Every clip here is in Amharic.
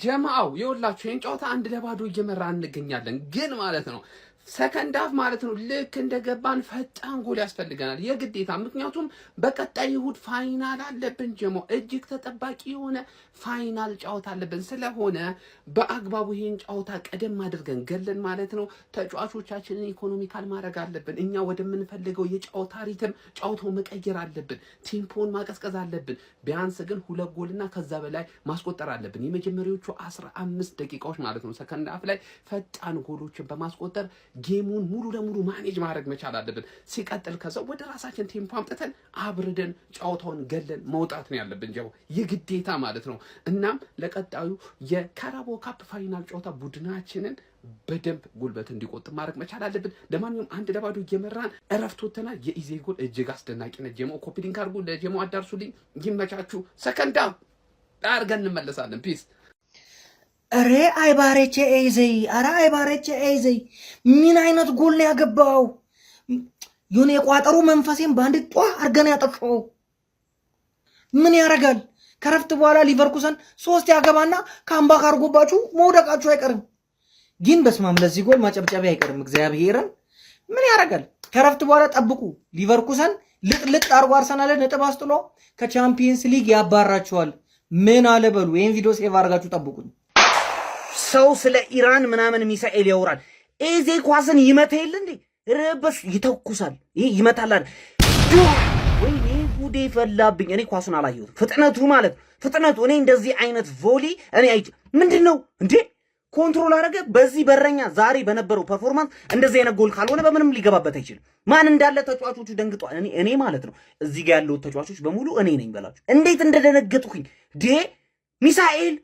ጀማው ይኸውላችሁ ይሄን ጨዋታ አንድ ለባዶ እየመራን እንገኛለን ግን ማለት ነው ሰከንድ ሃፍ ማለት ነው ልክ እንደገባን ፈጣን ጎል ያስፈልገናል የግዴታ ምክንያቱም በቀጣይ እሁድ ፋይናል አለብን ጀሞ እጅግ ተጠባቂ የሆነ ፋይናል ጨዋታ አለብን ስለሆነ በአግባቡ ይሄን ጨዋታ ቀደም አድርገን ገለን ማለት ነው ተጫዋቾቻችንን ኢኮኖሚካል ማድረግ አለብን እኛ ወደምንፈልገው የጨዋታ ሪትም ጨዋታው መቀየር አለብን ቴምፖን ማቀዝቀዝ አለብን ቢያንስ ግን ሁለት ጎልና ከዛ በላይ ማስቆጠር አለብን የመጀመሪያዎቹ 15 ደቂቃዎች ማለት ነው ሰከንድ ሃፍ ላይ ፈጣን ጎሎችን በማስቆጠር ጌሙን ሙሉ ለሙሉ ማኔጅ ማድረግ መቻል አለብን ሲቀጥል ከዛው ወደ ራሳችን ቴምፖ አምጥተን አብርደን ጨዋታውን ገለን መውጣት ነው ያለብን ጀው የግዴታ ማለት ነው እናም ለቀጣዩ የካራቦ ካፕ ፋይናል ጨዋታ ቡድናችንን በደንብ ጉልበት እንዲቆጥብ ማድረግ መቻል አለብን ለማንኛውም አንድ ለባዶ እየመራን እረፍት ወተና የኢዜ ጎል እጅግ አስደናቂ ነው ጀሞ ኮፒ ሊንክ አድርጉ ለጀሞ አዳርሱልኝ ይመቻችሁ ሰከንድ ሃፍ አድርገን እንመለሳለን ፒስ አረ አይባሬቼ ኤዘይ አረ አይባሬቼ ኤዘይ ምን አይነት ጎል ነው ያገባው የሆነ የቋጠሩ መንፈሴን ባንድ ጧ አርገና ያጠፋው ምን ያረጋል ከረፍት በኋላ ሊቨርኩሰን 3 ያገባና ካምባክ አርጎባችሁ መውደቃችሁ አይቀርም ግን በስማም ለዚህ ጎል ማጨብጨቢያ አይቀርም እግዚአብሔርን ምን ያረጋል ከረፍት በኋላ ጠብቁ ሊቨርኩሰን ልጥልጥ አርጎ አርሰናልን ነጥብ አስጥሎ ከቻምፒየንስ ሊግ ያባራችኋል ምን አለበሉ ይሄን ቪዲዮ ሴቭ አርጋችሁ ጠብቁኝ ሰው ስለ ኢራን ምናምን ሚሳኤል ያወራል ኤዜ ኳስን ይመታ የለ እንዴ ረበሽ ይተኩሳል ይሄ ይመታል ወይኔ ጉዴ ፈላብኝ እኔ ኳስን አላየሁት ፍጥነቱ እኔ እንደዚህ አይነት ቮሊ እኔ ምንድነው እንዴ ኮንትሮል አረገ በዚህ በረኛ ዛሬ በነበረው ፐርፎርማንስ እንደዚህ አይነት ጎል ካልሆነ በምንም ሊገባበት አይችልም ማን እንዳለ ተጫዋቾቹ ደንግጧል እኔ ማለት ነው እዚህ ጋር ያለው ተጫዋቾች በሙሉ እኔ ነኝ በላችሁ እንዴት እንደደነገጥኩኝ ሚሳኤል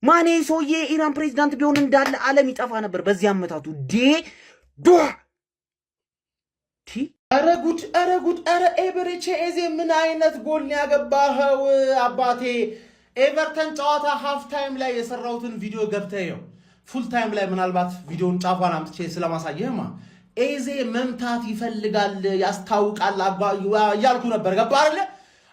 ማኔ ሶዬ ኢራን ፕሬዝዳንት ቢሆን እንዳለ ዓለም ይጠፋ ነበር በዚህ አመታቱ አረጉድ ኤቨሬቼ ኤዜ ምን አይነት ጎል ያገባኸው አባቴ ኤቨርተን ጨዋታ ሃፍ ታይም ላይ የሰራውትን ቪዲዮ ገብተየው ፉል ታይም ላይ ምናልባት ቪዲዮን ጫፋን አምጥቼ ስለማሳየህማ ኤዜ መምታት ይፈልጋል ያስታውቃል ያልኩ ነበር ገባ አይደለ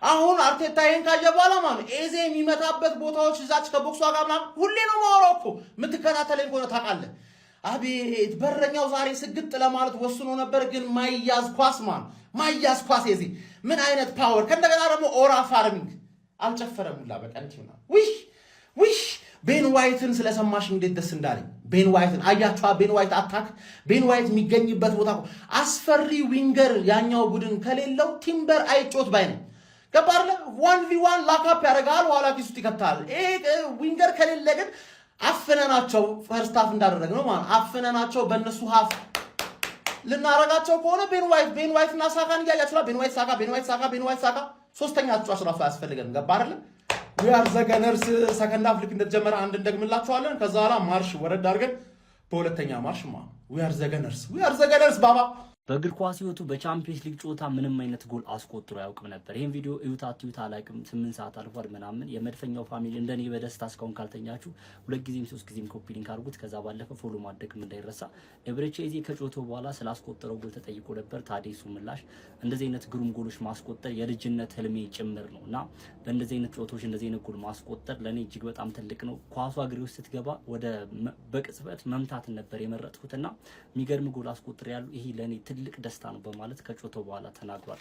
አሁን አርቴታ ይሄን ካየ በኋላ ማለት ኤዜ የሚመታበት ቦታዎች እዛች ከቦክሷ ጋር ምናምን ሁሌ ነው ማወራው ምትከታተለኝ ከሆነ ታውቃለህ አቤት በረኛው ዛሬ ስግጥ ለማለት ወስኖ ነበር ግን ማይያዝ ኳስ ኤዜ ምን አይነት ፓወር ከእንደገና ደግሞ ኦራ ፋርሚንግ አልጨፈረም ሁላ በቀንቲና ዊሽ ቤን ዋይትን ስለሰማሽ እንዴት ደስ እንዳለኝ ቤን ዋይትን አያችኋ ቤን ዋይት አታክ ቤን ዋይት የሚገኝበት ቦታ አስፈሪ ዊንገር ያኛው ቡድን ከሌለው ቲምበር አይጮት ባይነ ገባርለ 1v1 ላካፕ ያረጋል ኋላ ኪሱት ይከታል ዊንገር ከሌለ ግን አፍነናቸው ፈርስት ሃፍ እንዳደረግነው ማለት አፍነናቸው በእነሱ ሃፍ ልናረጋቸው ከሆነ ቤን ዋይት እና ሳካን ያያችሁላ ቤን ዋይት ሳካ ሶስተኛ ተጫዋች ራሱ ያስፈልገን ገባርለ we are the gunners ሰከንድ ሃፍ ልክ እንደተጀመረ አንድ እንደግምላችኋለን ከዛ በኋላ ማርሽ ወረድ አድርገን በሁለተኛ ማርሽ we are the gunners ባባ በእግር ኳስ ህይወቱ በቻምፒየንስ ሊግ ጨዋታ ምንም አይነት ጎል አስቆጥሮ ያውቅም ነበር ይሄን ቪዲዮ እዩት አላቅም 8 ሰዓት አልፏል ምናምን የመድፈኛው ፋሚሊ እንደኔ በደስታ እስካሁን ካልተኛችሁ ሁለት ጊዜም ሶስት ጊዜም ኮፒ ሊንክ አድርጉት ከዛ ባለፈ ፎሎ ማድረግም እንዳይረሳ ኤቨሬቼ ኤዜ ከጨዋታው በኋላ ስላስቆጠረው ጎል ተጠይቆ ነበር ታዲሱ ምላሽ እንደዚህ አይነት ግሩም ጎሎች ማስቆጠር የልጅነት ህልሜ ጭምር ነውና በእንደዚህ አይነት ጨዋታዎች እንደዚህ አይነት ጎል ማስቆጠር ለኔ እጅግ በጣም ትልቅ ነው ኳሷ እግሬ ውስጥ ስትገባ ወደ በቅጽበት መምታት ነበር የመረጥኩትና የሚገርም ጎል አስቆጥር ያሉ ይሄ ለኔ ትልቅ ደስታ ነው በማለት ከጨዋታው በኋላ ተናግሯል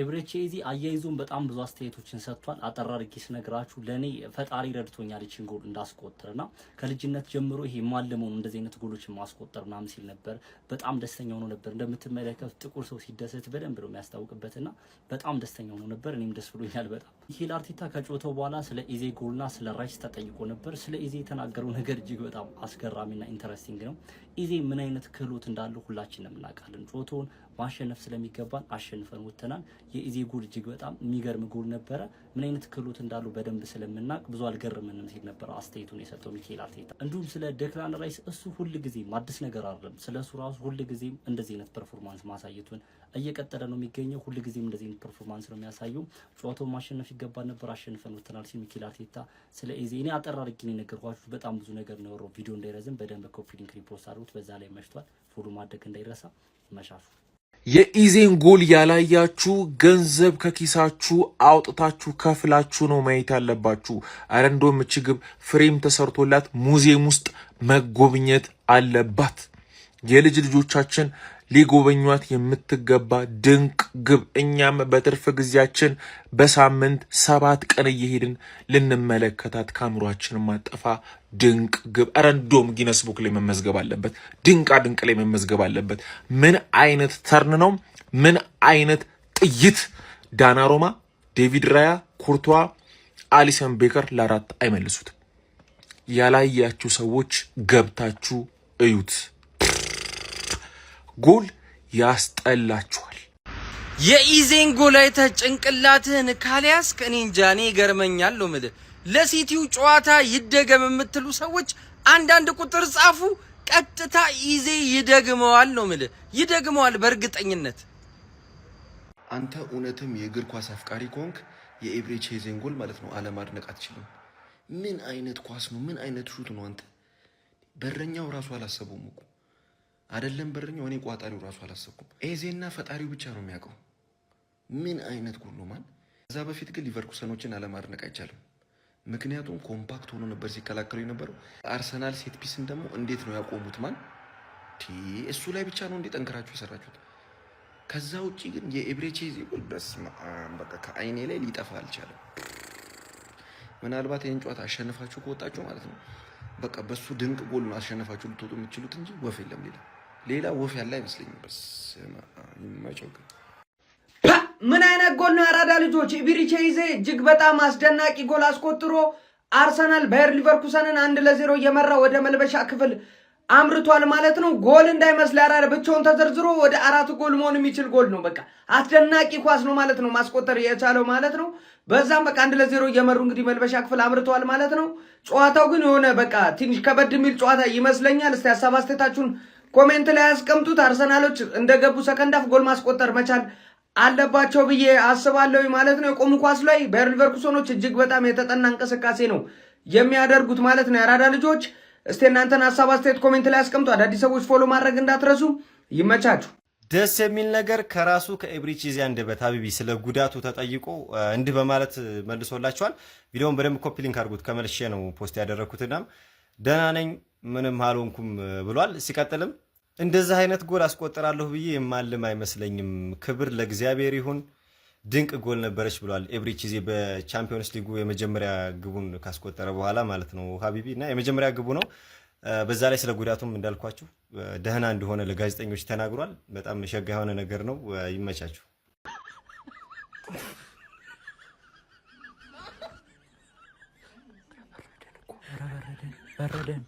ኤቨሬቼ ኤዜ አያይዞም በጣም ብዙ አስተያየቶችን ሰጥቷል አጠራርጌ ስነግራችሁ ለኔ ፈጣሪ ረድቶኛል እቺን ጎል እንዳስቆጥርና ከልጅነት ጀምሮ ይሄ ማለመው እንደዚህ አይነት ጎሎችን ማስቆጠር ምናምን ሲል ነበር በጣም ደስተኛ ሆኖ ነበር እንደምትመለከቱት ጥቁር ሰው ሲደሰት በደንብ ነው የሚያስታውቅበትና በጣም ደስተኛ ሆኖ ነበር እኔም ደስ ብሎኛል በጣም ሚኬል አርቴታ ከጨዋታው በኋላ ስለ ኢዜ ጎልና ስለ ራይስ ተጠይቆ ነበር ስለ ኢዜ የተናገረው ነገር እጅግ በጣም አስገራሚና ኢንተረስቲንግ ነው ኢዜ ምን አይነት ክህሎት እንዳለው ሁላችንም እናውቃለን ጨዋታውን ማሸነፍ ስለሚገባን አሸንፈን ወተናል የኢዜ ጎል እጅግ በጣም የሚገርም ጎል ነበር ምን አይነት ክህሎት እንዳለው በደንብ ስለምናቅ ብዙ አልገረመንም ሲል ነበር አስተያየቱን የሰጠው ሚኬል አርቴታ እንዲሁም ስለ ዴክላን ራይስ እሱ ሁሉ ጊዜ አዲስ ነገር አይደለም ስለሱ ራሱ ሁሉ ጊዜ እንደዚህ አይነት ፐርፎርማንስ ማሳየቱን እየቀጠለ ነው የሚገኘው ሁሉ ጊዜ እንደዚህ አይነት ፐርፎርማንስ ነው የሚያሳየው ጨዋታውን ማሸነፍ ይገባን ነበር አሸንፈን ወተናል ሲል ሚኬል አርቴታ ስለ ኢዜ እኔ አጠራርጌ ነው ነገርኳችሁ በጣም ብዙ ነገር ነው ያወራው ቪዲዮ እንዳይረዝም በደንብ ኮፒ ሊንክ ሪፖስት አድርጉት በዛ ላይ መሽቷል ፎሎ ማድረግ እንዳይረሳ መሻፉ የኢዜን ጎል ያላያችሁ ገንዘብ ከኪሳችሁ አውጥታችሁ ከፍላችሁ ነው ማየት ያለባችሁ። አረ እንደውም እቺ ግብ ፍሬም ተሰርቶላት ሙዚየም ውስጥ መጎብኘት አለባት። የልጅ ልጆቻችን ሊጎበኟት የምትገባ ድንቅ ግብ፣ እኛም በትርፍ ጊዜያችን በሳምንት 7 ቀን እየሄድን ልንመለከታት ካምሯችን ማጠፋ ድንቅ ግብ። አረ እንደውም ጊነስ ቡክ ላይ መመዝገብ አለበት፣ ድንቃ ድንቅ ላይ መመዝገብ አለበት። ምን አይነት ተርን ነው! ምን አይነት ጥይት! ዳናሮማ፣ ዴቪድ ራያ፣ ኩርቷ፣ አሊሰን ቤከር ለ4 አይመልሱትም። ያላያችሁ ሰዎች ገብታችሁ እዩት። ጎል ያስጠላችኋል። የኢዜን ጎል አይተህ ጭንቅላትህን ካልያዝክ እኔ እንጃ፣ እኔ ይገርመኛል ነው የምልህ። ለሲቲው ጨዋታ ይደገም የምትሉ ሰዎች አንዳንድ ቁጥር ጻፉ። ቀጥታ ኢዜ ይደግመዋል ነው የምልህ፣ ይደግመዋል በእርግጠኝነት። አንተ እውነትም የእግር ኳስ አፍቃሪ ከሆንክ የኤብሬቺ ኤዜን ጎል ማለት ነው አለማድነቅ አትችልም። ምን አይነት ኳስ ነው! ምን አይነት ሹት ነው! አንተ በረኛው ራሱ አላሰበውም እኮ አይደለም በረኛው፣ እኔ ቋጣሪው ራሱ አላሰብኩም። ኤዜና ፈጣሪው ብቻ ነው የሚያውቀው። ምን አይነት ጎል ነው ማን! ከዛ በፊት ግን ሊቨርኩሰኖችን አለማድነቅ አይቻልም። ምክንያቱም ኮምፓክት ሆኖ ነበር ሲከላከሉ የነበረው። አርሰናል ሴት ፒስን ደግሞ እንዴት ነው ያቆሙት ማን! እሱ ላይ ብቻ ነው እንዴ ጠንክራችሁ የሰራችሁት። ከዛ ውጪ ግን የኤብሬቺ ኤዜ ጎል በስመ አብ በቃ ከአይኔ ላይ ሊጠፋ አልቻለም። ምናልባት ይህን ጨዋታ አሸንፋችሁ ከወጣችሁ ማለት ነው በቃ በሱ ድንቅ ጎል ነው አሸነፋችሁ ልትወጡ የምትችሉት እንጂ ወፍ የለም። ሌላ ወፍ ያለ አይመስለኝም። በስመ አብ ይመቸው። ምን አይነት ጎል ነው! ያራዳ ልጆች ኤብሬቺ ኤዜ እጅግ በጣም አስደናቂ ጎል አስቆጥሮ አርሰናል ባየር ሊቨርኩሰንን 1-0 እየመራ ወደ መልበሻ ክፍል አምርቷል ማለት ነው። ጎል እንዳይመስል ያራዳ ብቻውን ተዘርዝሮ ወደ 4 ጎል መሆን የሚችል ጎል ነው። በቃ አስደናቂ ኳስ ነው ማለት ነው ማስቆጠር የቻለው ማለት ነው። በዛም በቃ 1-0 እየመሩ እንግዲህ መልበሻ ክፍል አምርተዋል ማለት ነው። ጨዋታው ግን የሆነ በቃ ትንሽ ከበድ የሚል ጨዋታ ይመስለኛል። እስቲ ሀሳብ አስተያየታችሁን ኮሜንት ላይ ያስቀምጡት። አርሰናሎች እንደገቡ ሰከንድ ሃፍ ጎል ማስቆጠር መቻል አለባቸው ብዬ አስባለሁ ማለት ነው። የቆሙ ኳስ ላይ ባየር ሊቨርኩሰኖች እጅግ በጣም የተጠና እንቅስቃሴ ነው የሚያደርጉት ማለት ነው። ያራዳ ልጆች እስቲ እናንተን ሀሳብ አስተያየት ኮሜንት ላይ ያስቀምጡ። አዳዲስ ሰዎች ፎሎ ማድረግ እንዳትረሱ። ይመቻችሁ። ደስ የሚል ነገር ከራሱ ከኤብሬቺ ኤዜ አንደበት ሀቢቢ ስለ ጉዳቱ ተጠይቆ እንዲህ በማለት መልሶላቸዋል። ቪዲዮውን በደንብ ኮፒ ሊንክ አድርጉት። ከመልሼ ነው ፖስት ያደረኩትና ደህና ነኝ ምንም አልሆንኩም ብሏል። ሲቀጥልም እንደዚህ አይነት ጎል አስቆጥራለሁ ብዬ የማልም አይመስለኝም። ክብር ለእግዚአብሔር ይሁን። ድንቅ ጎል ነበረች ብሏል ኤብሬቺ ኤዜ በቻምፒዮንስ ሊጉ የመጀመሪያ ግቡን ካስቆጠረ በኋላ ማለት ነው ሀቢቢ እና የመጀመሪያ ግቡ ነው። በዛ ላይ ስለ ጉዳቱም እንዳልኳችሁ ደህና እንደሆነ ለጋዜጠኞች ተናግሯል። በጣም ሸጋ የሆነ ነገር ነው። ይመቻችሁ። በረደን